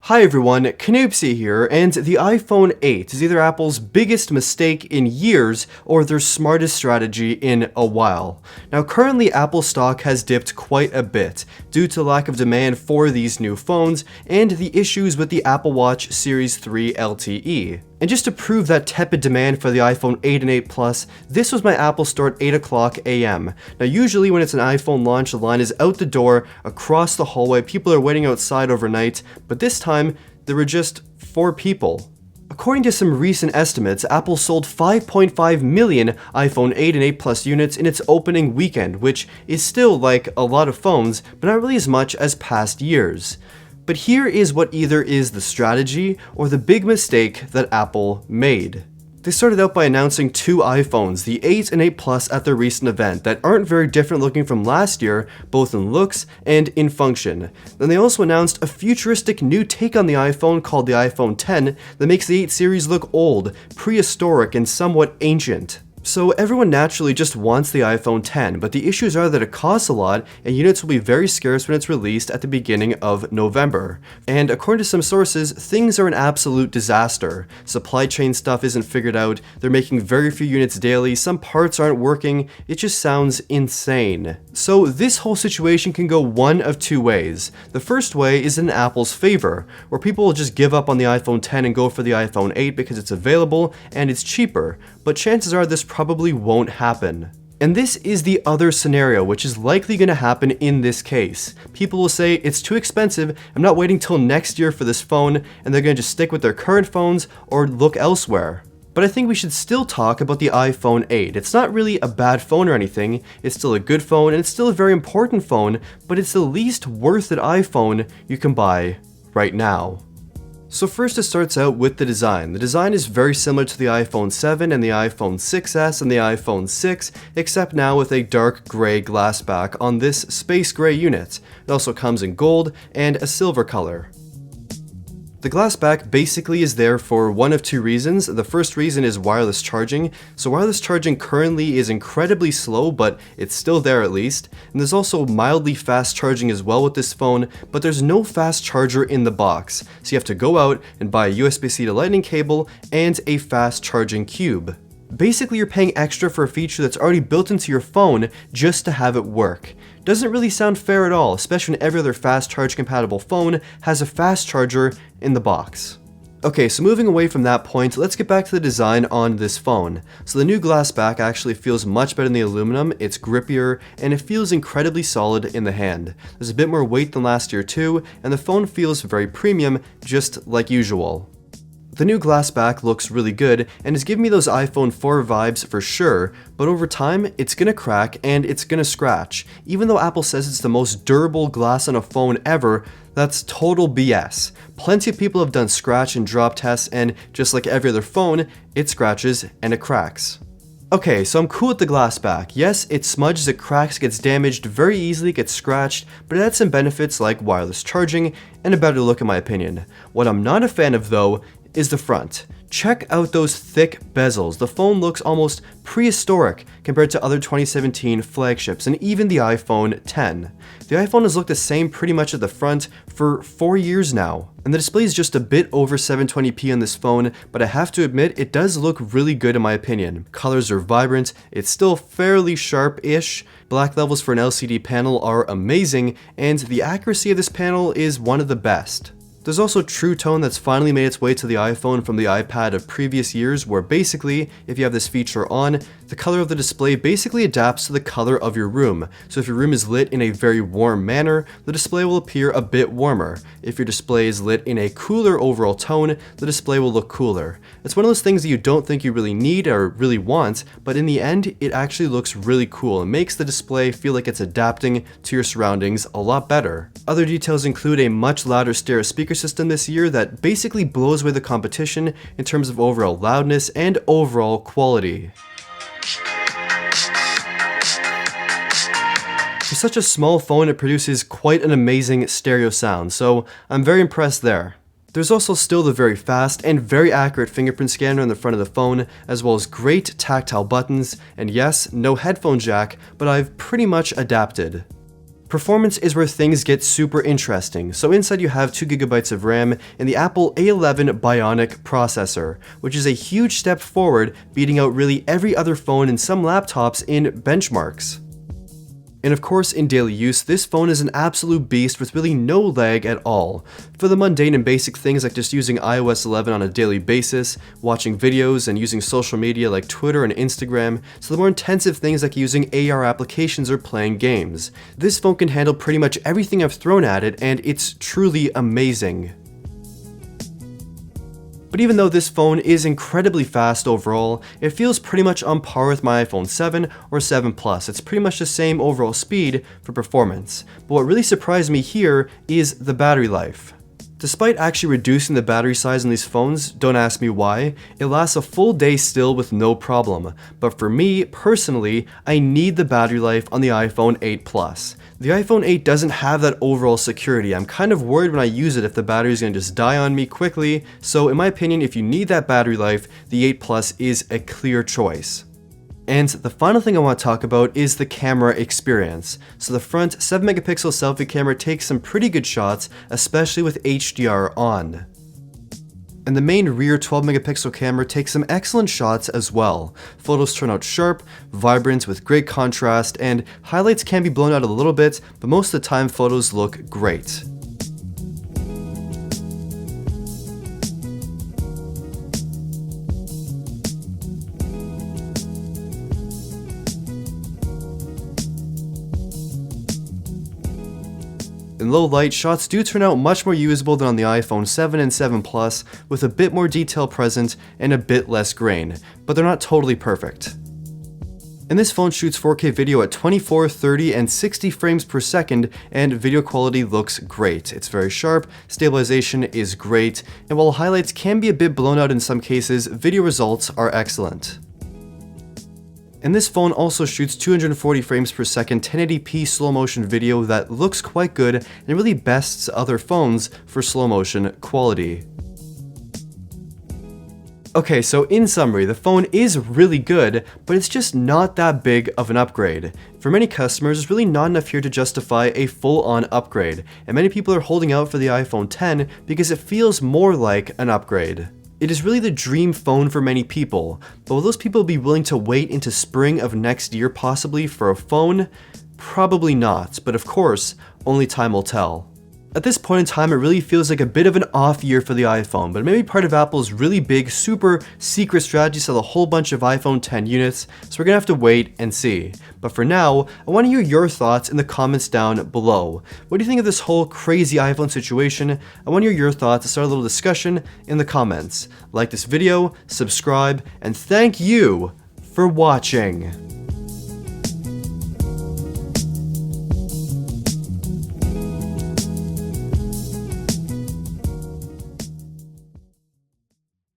Hi everyone, Canoopsy here, and the iPhone 8 is either Apple's biggest mistake in years or their smartest strategy in a while. Now currently Apple stock has dipped quite a bit due to lack of demand for these new phones and the issues with the Apple Watch Series 3 LTE. And just to prove that tepid demand for the iPhone 8 and 8 Plus, this was my Apple store at 8 o'clock a.m. Now usually when it's an iPhone launch, the line is out the door, across the hallway, people are waiting outside overnight, but this time there were just 4 people. According to some recent estimates, Apple sold 5.5 million iPhone 8 and 8 Plus units in its opening weekend, which is still like a lot of phones, but not really as much as past years. But here is what either is the strategy or the big mistake that Apple made. They started out by announcing 2 iPhones, the 8 and 8 Plus, at their recent event that aren't very different looking from last year, both in looks and in function. Then they also announced a futuristic new take on the iPhone called the iPhone X that makes the 8 series look old, prehistoric, and somewhat ancient. So everyone naturally just wants the iPhone X, but the issues are that it costs a lot and units will be very scarce when it's released at the beginning of November. And according to some sources, things are an absolute disaster. Supply chain stuff isn't figured out, they're making very few units daily, some parts aren't working, it just sounds insane. So this whole situation can go one of 2 ways. The first way is in Apple's favor, where people will just give up on the iPhone X and go for the iPhone 8 because it's available and it's cheaper, but chances are this probably won't happen. And this is the other scenario, which is likely going to happen in this case. People will say, it's too expensive, I'm not waiting till next year for this phone, and they're going to just stick with their current phones or look elsewhere. But I think we should still talk about the iPhone 8. It's not really a bad phone or anything, it's still a good phone, and it's still a very important phone, but it's the least worth it iPhone you can buy right now. So first it starts out with the design. The design is very similar to the iPhone 7 and the iPhone 6s and the iPhone 6, except now with a dark gray glass back on this space gray unit. It also comes in gold and a silver color. The glass back basically is there for one of 2 reasons. The first reason is wireless charging. So wireless charging currently is incredibly slow, but it's still there at least. And there's also mildly fast charging as well with this phone, but there's no fast charger in the box. So you have to go out and buy a USB-C to Lightning cable and a fast charging cube. Basically, you're paying extra for a feature that's already built into your phone just to have it work. Doesn't really sound fair at all, especially when every other fast charge compatible phone has a fast charger in the box. Okay, so moving away from that point, let's get back to the design on this phone. So the new glass back actually feels much better than the aluminum, it's grippier, and it feels incredibly solid in the hand. There's a bit more weight than last year too, and the phone feels very premium, just like usual. The new glass back looks really good and is giving me those iPhone 4 vibes for sure, but over time it's gonna crack and it's gonna scratch. Even though Apple says it's the most durable glass on a phone ever, that's total BS. Plenty of people have done scratch and drop tests, and just like every other phone, it scratches and it cracks. Okay, so I'm cool with the glass back. Yes, it smudges, it cracks, gets damaged very easily, gets scratched, but it had some benefits like wireless charging and a better look in my opinion. What I'm not a fan of though is the front. Check out those thick bezels. The phone looks almost prehistoric compared to other 2017 flagships and even the iPhone X. The iPhone has looked the same pretty much at the front for 4 years now. And the display is just a bit over 720p on this phone, but I have to admit it does look really good in my opinion. Colors are vibrant, it's still fairly sharp-ish, black levels for an LCD panel are amazing, and the accuracy of this panel is one of the best. There's also True Tone that's finally made its way to the iPhone from the iPad of previous years, where basically, if you have this feature on, the color of the display basically adapts to the color of your room. So if your room is lit in a very warm manner, the display will appear a bit warmer. If your display is lit in a cooler overall tone, the display will look cooler. It's one of those things that you don't think you really need or really want, but in the end, it actually looks really cool and makes the display feel like it's adapting to your surroundings a lot better. Other details include a much louder stereo speaker system this year that basically blows away the competition in terms of overall loudness and overall quality. For such a small phone, it produces quite an amazing stereo sound, so I'm very impressed there. There's also still the very fast and very accurate fingerprint scanner on the front of the phone, as well as great tactile buttons, and yes, no headphone jack, but I've pretty much adapted. Performance is where things get super interesting. So inside you have 2 GB of RAM and the Apple A11 Bionic processor, which is a huge step forward, beating out really every other phone and some laptops in benchmarks. And of course, in daily use, this phone is an absolute beast with really no lag at all. For the mundane and basic things like just using iOS 11 on a daily basis, watching videos, and using social media like Twitter and Instagram, to the more intensive things like using AR applications or playing games. This phone can handle pretty much everything I've thrown at it, and it's truly amazing. But even though this phone is incredibly fast overall, it feels pretty much on par with my iPhone 7 or 7 Plus. It's pretty much the same overall speed for performance. But what really surprised me here is the battery life. Despite actually reducing the battery size on these phones, don't ask me why, it lasts a full day still with no problem. But for me, personally, I need the battery life on the iPhone 8 Plus. The iPhone 8 doesn't have that overall security. I'm kind of worried when I use it if the battery is going to just die on me quickly, so in my opinion, if you need that battery life, the 8 Plus is a clear choice. And the final thing I want to talk about is the camera experience. So the front 7-megapixel selfie camera takes some pretty good shots, especially with HDR on. And the main rear 12-megapixel camera takes some excellent shots as well. Photos turn out sharp, vibrant with great contrast, and highlights can be blown out a little bit, but most of the time photos look great. In low light, shots do turn out much more usable than on the iPhone 7 and 7 Plus, with a bit more detail present and a bit less grain, but they're not totally perfect. And this phone shoots 4K video at 24, 30, and 60 frames per second, and video quality looks great. It's very sharp, stabilization is great, and while highlights can be a bit blown out in some cases, video results are excellent. And this phone also shoots 240 frames per second 1080p slow motion video that looks quite good and really bests other phones for slow motion quality. Okay, so in summary, the phone is really good, but it's just not that big of an upgrade. For many customers, there's really not enough here to justify a full-on upgrade, and many people are holding out for the iPhone X because it feels more like an upgrade. It is really the dream phone for many people, but will those people be willing to wait into spring of next year possibly for a phone? Probably not, but of course, only time will tell. At this point in time, it really feels like a bit of an off year for the iPhone, but it may be part of Apple's really big, super secret strategy to sell a whole bunch of iPhone X units, so we're gonna have to wait and see. But for now, I wanna hear your thoughts in the comments down below. What do you think of this whole crazy iPhone situation? I wanna hear your thoughts, start a little discussion in the comments. Like this video, subscribe, and thank you for watching.